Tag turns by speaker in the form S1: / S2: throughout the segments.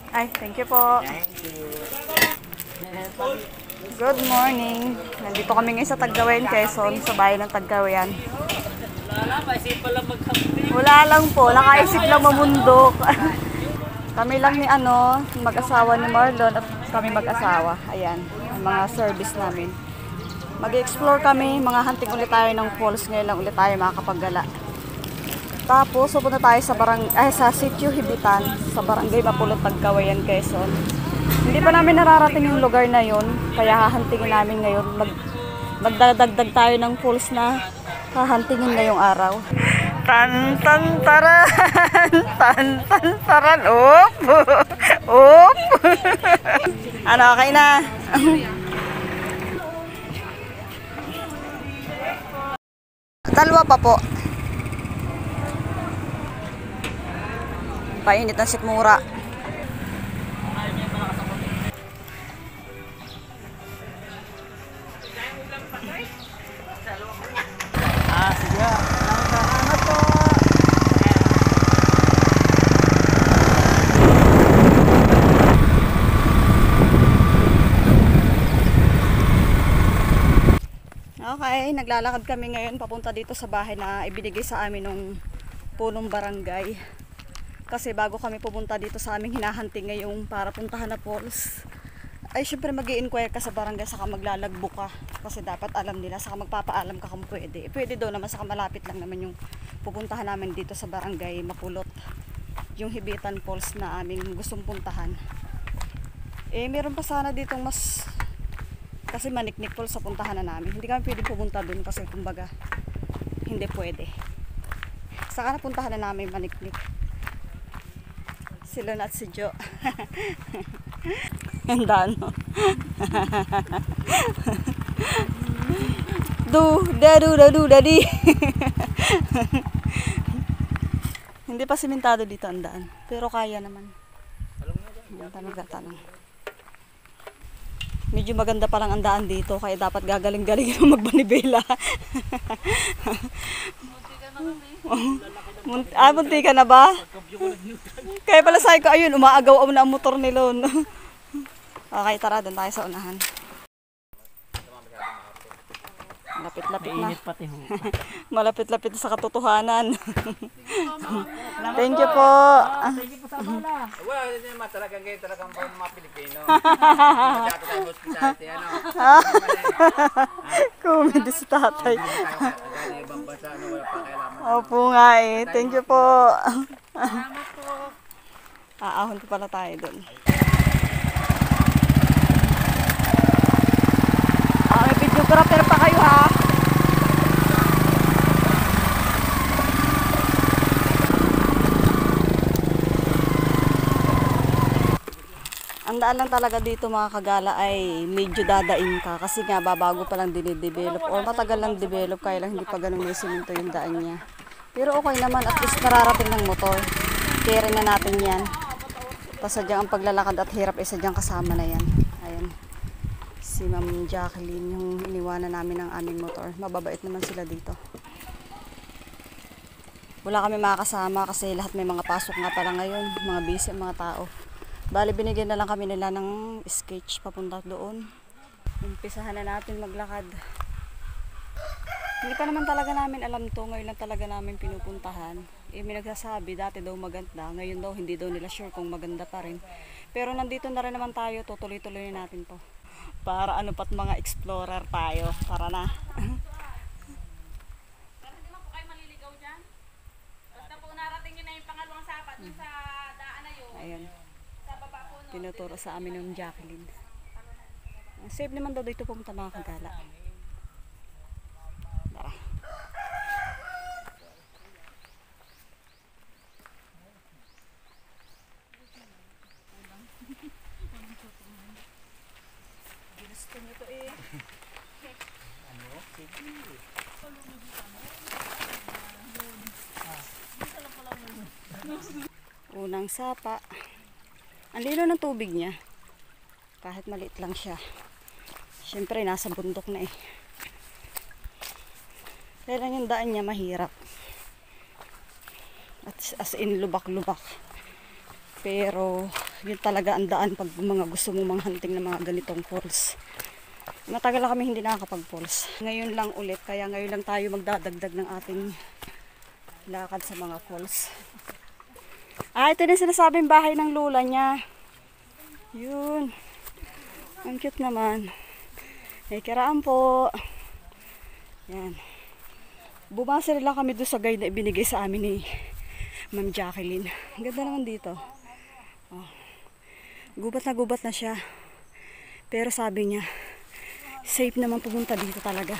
S1: Ay, thank you po. Good morning. Nandito kami ngayon sa Taggawayan, Quezon, sa bayan ng Taggawayan. Wala lang po, nakaisip lang mamundok. Kami lang ni mag-asawa ni Marlon at kami mag-asawa. Ayan, ang mga service namin. Mag-explore kami, mga hunting ulit tayo ng falls. Ngayon lang ulit tayo makakapaggala. Tapos, pupunta tayo sa Sitio Hibitan, sa Barangay Mapulot, Taggawayan, Quezon. Hindi pa namin nararating yung lugar na yun, kaya hahantingin namin ngayon. Magdadagdag tayo ng falls na hahantingin ngayong araw. Tan tan taran, tan tan taran, op, op. Ano, okay na? Dalawa pa po. Painit ng sikmura. Sige. Salamat po. Okay, naglalakad kami ngayon papunta dito sa bahay na ibinigay sa amin ng punong barangay. Kasi bago kami pupunta dito sa aming hinahunting ngayong para puntahan na falls, ay syempre mag-i-inquire ka sa barangay saka maglalagbo ka. Kasi dapat alam nila, saka magpapaalam ka kung pwede. Pwede daw naman, saka malapit lang naman yung pupuntahan namin dito sa barangay Mapulot. Yung Hibitan Falls na aming gustong puntahan. Meron pa sana ditong mas, kasi Maniknik Falls sa puntahan na namin. Hindi kami pwede pupunta dun kasi kumbaga hindi pwede. Saka napuntahan na namin Maniknik. Sila at si Jo. Ganda, no? Dadi. Hindi pa simentado dito ang daan. Pero kaya naman. Tanong. Medyo maganda pa lang ang daan dito. Kaya dapat gagaling-galing magbanibela. Munti ka na ba? Kaya pala sabi ko, ayun, umaagaw na ang motor ni Lon. Okay, tara, doon tayo sa unahan. Lapit-lapit na. Malapit-lapit sa katotohanan. Thank you po.
S2: Thank you po sa bola. Wala, hindi naman talagang kayo talagang mga Pilipino. Masyado tayo hospitality, ano?
S1: Comedy sa tatay.
S2: Ibang bansa, ano, wala pa kailangan.
S1: Opo nga eh. Thank you po.
S2: Salamat po.
S1: Aahon pa pala tayo doon. May videographer pa kayo ha. Ang daan lang talaga dito mga kagala ay medyo dadaing ka kasi nga babago pa lang dinidevelop or matagal lang develop kaya lang hindi pa ganun may siminto yung daan niya. Pero okay naman, at least nararating ng motor. Carry na natin yan. Tapos sadyang ang paglalakad at hirap ay sadyang kasama na yan. Ayan. Si Ma'am Jacqueline yung iniwanan namin ng aming motor. Mababait naman sila dito. Wala kami makakasama kasi lahat may mga pasok nga pala ngayon. Mga busy ang mga tao. Bali binigyan na lang kami nila ng sketch papunta doon. Umpisahan na natin maglakad. Hindi pa naman talaga namin alam to. Ngayon lang talaga namin pinupuntahan. May nagsasabi dati daw maganda. Ngayon daw hindi daw nila sure kung maganda pa rin. Pero nandito na rin naman tayo. Tutuloy-tuloy natin to. Para ano pat mga explorer tayo. Tara na.
S3: Pero hindi man po kayo maliligaw dyan. Basta po narating nyo na yung pangalawang sapat dun sa daan na yun.
S1: Ayan.
S3: Sa baba po nun.
S1: Tinuturo sa amin ng Jacqueline. Safe naman daw dito pumunta mga kagala. Tara. Gusto nyo to eh. Unang sapa. Ang lino ng tubig niya. Kahit maliit lang siya. Siyempre nasa bundok na eh. Kaya lang yung daan niya mahirap. At as in lubak-lubak. Pero Yun talaga ang daan pag mga gusto mong mga hunting ng mga ganitong falls. Matagal na kami hindi nakakapag-falls. Ngayon lang ulit, kaya ngayon lang tayo magdadagdag ng ating lakad sa mga falls. Ah, ito na sinasabing bahay ng lula niya. Yun. Ang cute naman. May kiraan po. Yan. Bumasa lang kami doon sa guide na ibinigay sa amin ni Ma'am Jacqueline. Ang ganda naman dito. Oh. Gubat na siya. Pero sabi niya, safe naman pumunta dito talaga.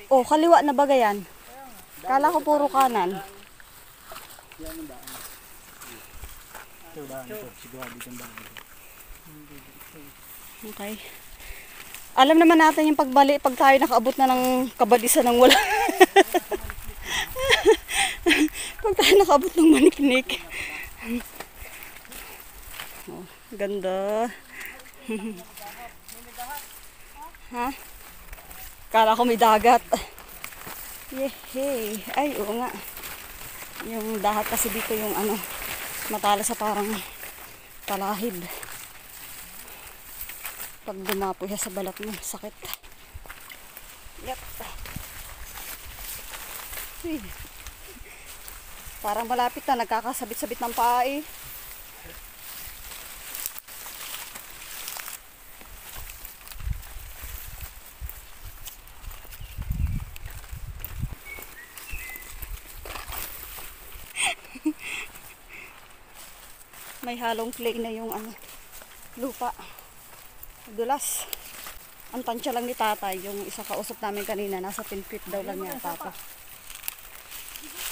S1: Oh, kaliwa na ba yan? Kala ko puro kanan. Okay. Alam naman natin yung pagbalik pag tayo nakaabot na ng kabadisa ng wala. Pag tayo nakaabot ng maniknik. Oh, ganda. Ha? Kala ko may dagat. Yehey. Ay, oo nga. Yung dahat kasi dito yung ano, matalas sa parang talahib. Pag dumapo siya sa balat mo, sakit. Yep. Uy. Parang malapit na, nagkakasabit-sabit ng paa eh. May halong clay na yung ano, lupa. Dulas. Ang tansya lang ni tatay, yung isa kausap namin kanina, nasa 10 feet daw lang yata pa.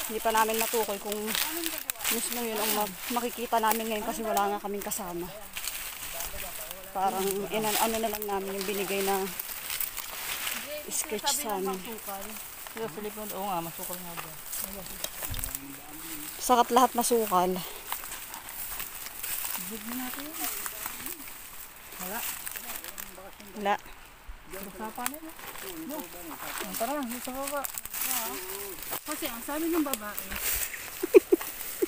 S1: Hindi pa namin matukoy kung mismo yun ang makikita namin ngayon kasi wala nga kaming kasama. Parang ano na lang namin yung binigay na sketch sa amin.
S2: Oo nga, masukal nga ba?
S1: Sakat lahat masukal. Wala.
S2: Tara, dito ka ba?
S3: Kasi ang sabi ng babae,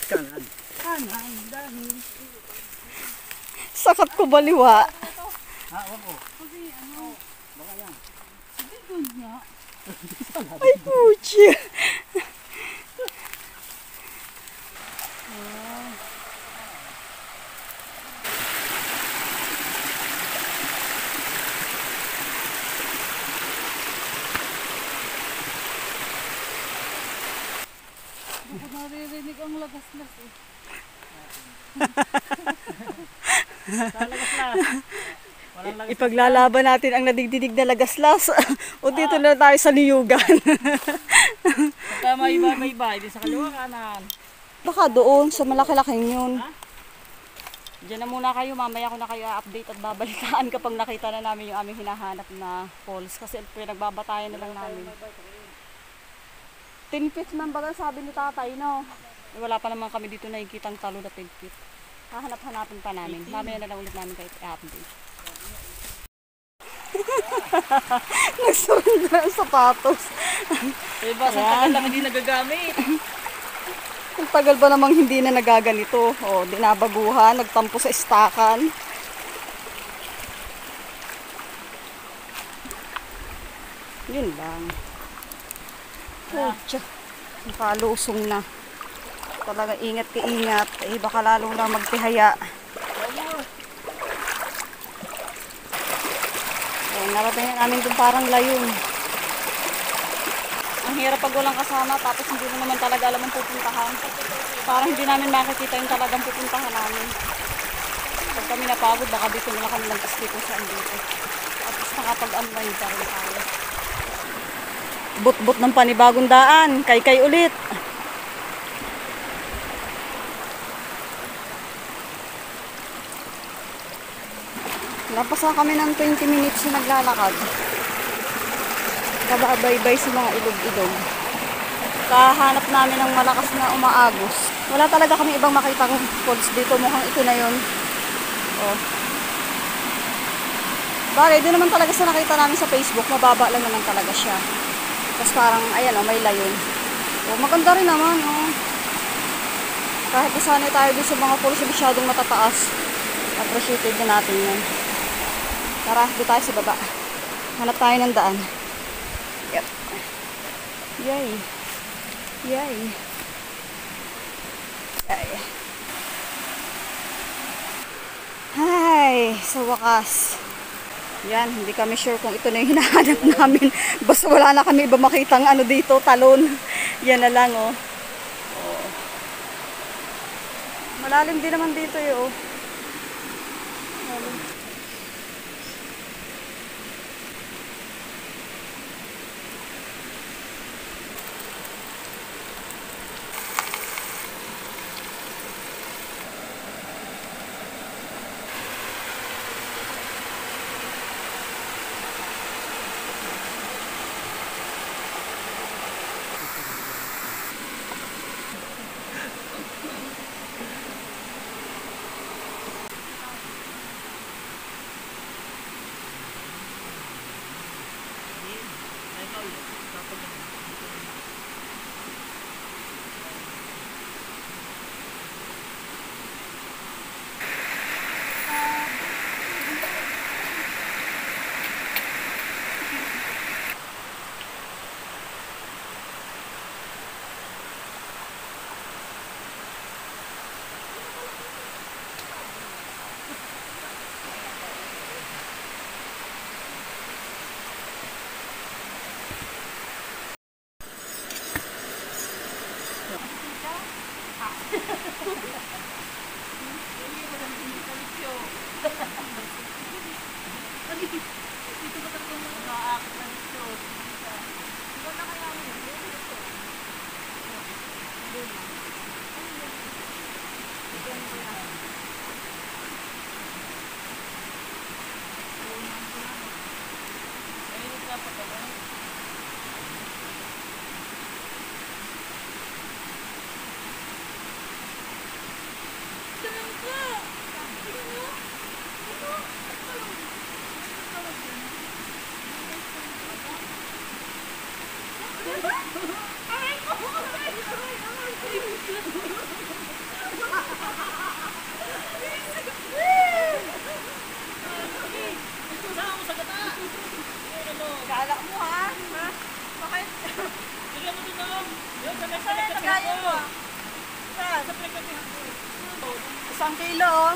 S2: Kanan.
S3: kanan, dahil
S1: Sakat ko baliwa.
S2: Wako.
S3: kasi ano, hindi doon niya.
S1: Ay, puchi.
S3: Hindi ko naririnig ang lagas-las eh.
S1: Ipaglalaban natin ang nadigdidig na lagaslas. O dito na tayo sa niyugan.
S2: Pagka may iba, di sa kaliwa kanan.
S1: Baka doon sa malaki-laking yun. Diyan na muna kayo, mamaya ko na kayo update at babalitaan kapag nakita na namin yung aming hinahanap na falls. Kasi pinagbabatayan na lang namin. 10 feet man baga sabi ni tatay, no? Wala pa naman kami dito nakikitang talo na 10 feet. Hahanap-hanapin pa namin. Mamaya na lang ulit namin kayo i-update. Nagsurrender ang sapatos.
S2: Diba, sa tagal lang hindi nagagamit.
S1: Ang tagal ba namang hindi na nagaganito? O, dinabaguhan, nagtampo sa istakan. Yun lang. Pucha, nakalusong na. Talaga ingat ka ingat. Eh, baka lalo lang magtihaya. Eh, narating na namin dun parang layon. Ang hirap pag walang kasama, tapos hindi mo naman talaga alam ang pupuntahan. Parang hindi namin makikita yung talagang pupuntahan namin. Pag kami napagod, baka dito na kami nag-stay kung saan dito. Tapos nakapag-unwind pa rin tayo. But-but ng panibagong daan, kay-kay ulit. Lapas na kami ng 20 minutes na naglalakad. Kababaybay sa mga ilog-ilog. Kahanap namin ng malakas na umaagos. Wala talaga kami ibang makitang falls dito. Mukhang ito na yun. Oh. Bagay, doon naman talaga sa nakita namin sa Facebook. Mababa lang naman talaga siya. Tapos parang, ayan o, may layon. Oh, maganda rin naman, oh. Kahit nasanay tayo din sa mga falls na masyadong matataas, appreciated na natin yan. Tara, doon tayo sa baba. Hanap tayo ng daan. Yep. Yay. Yay. Yay. Ay, sa wakas. Yan, hindi kami sure kung ito na yung hinahanap namin. Basta wala na kami iba makitang ano dito, talon. Yan na lang, oh. Oh. Malalim din naman dito, eh, oh. Malalim.
S3: Galak mo ha? Ha? Bakit? Bigyan mo dito. Yun, sa mesa na kaya mo. Sa pagkatihan ko.
S1: 1 kilo, oh.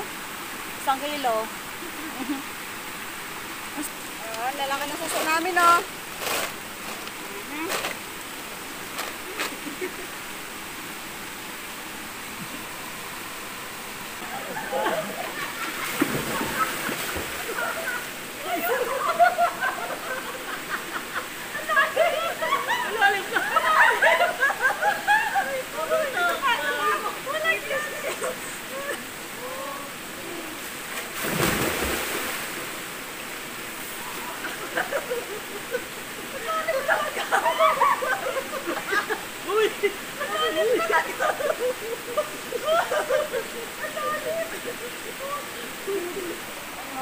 S1: 1 kilo. Lalaki na suso namin, oh.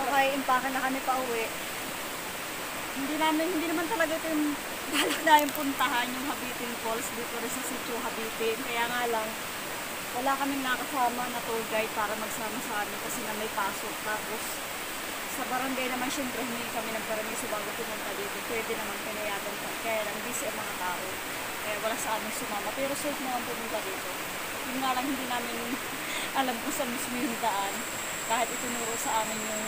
S1: Okay, impake na kami pa uwi. Hindi naman talaga ito yung balak na yung puntahan, yung Habitin Falls dito rin sa Sitio Habitin. Kaya nga lang, wala kaming nakasama na tour guide para magsama sa amin kasi na may pasok. Tapos, sa barangay naman syempre hindi kami nagparamiso bago pumunta dito. Pwede naman pinayagan pa. Kaya lang busy ang mga tao. Kaya wala sa amin sumama. Pero safe naman pumunta dito. Yun nga lang hindi namin alam kung saan mismo yung daan. Kahit itinuro sa amin yung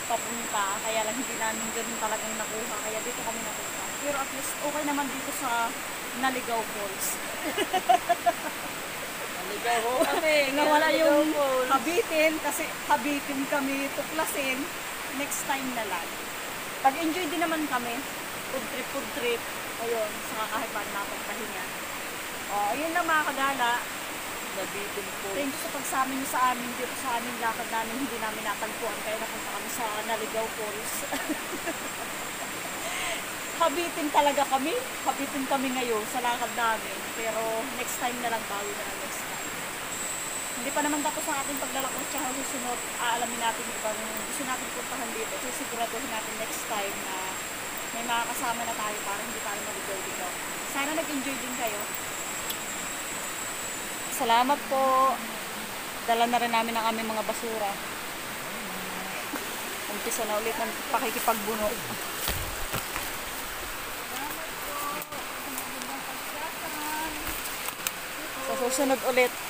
S1: papunta. Kaya lang hindi namin ganun talagang nakuha. Kaya dito kami napunta. Pero at least okay naman dito sa Naligaw Falls. Kasi nawala yung Habitin kasi Habitin kami tuklasin next time na lang. Pag-enjoy din naman kami. Food trip. Ayun, saka kahit paano napagpahinga. O, ayun lang mga kagala.
S2: Nabitin po.
S1: Thank you sa pagsama niyo sa amin dito sa aming lakad namin. Hindi namin natagpuan kaya napunta kami sa Naligaw Falls. Habitin talaga kami. Habitin kami ngayon sa lakad namin. Pero next time na lang, bawi na lang next time. Hindi pa naman tapos ang ating paglalakad tsaka susunod, aalamin natin yung ibang gusto natin puntahan dito. So siguraduhin natin next time na may mga kasama na tayo para hindi tayo maligaw dito. Sana nag-enjoy din kayo. Salamat po. Dala na rin namin ang aming mga basura. Umpisa na ulit ng pakikipagbuno. Sa susunod ulit.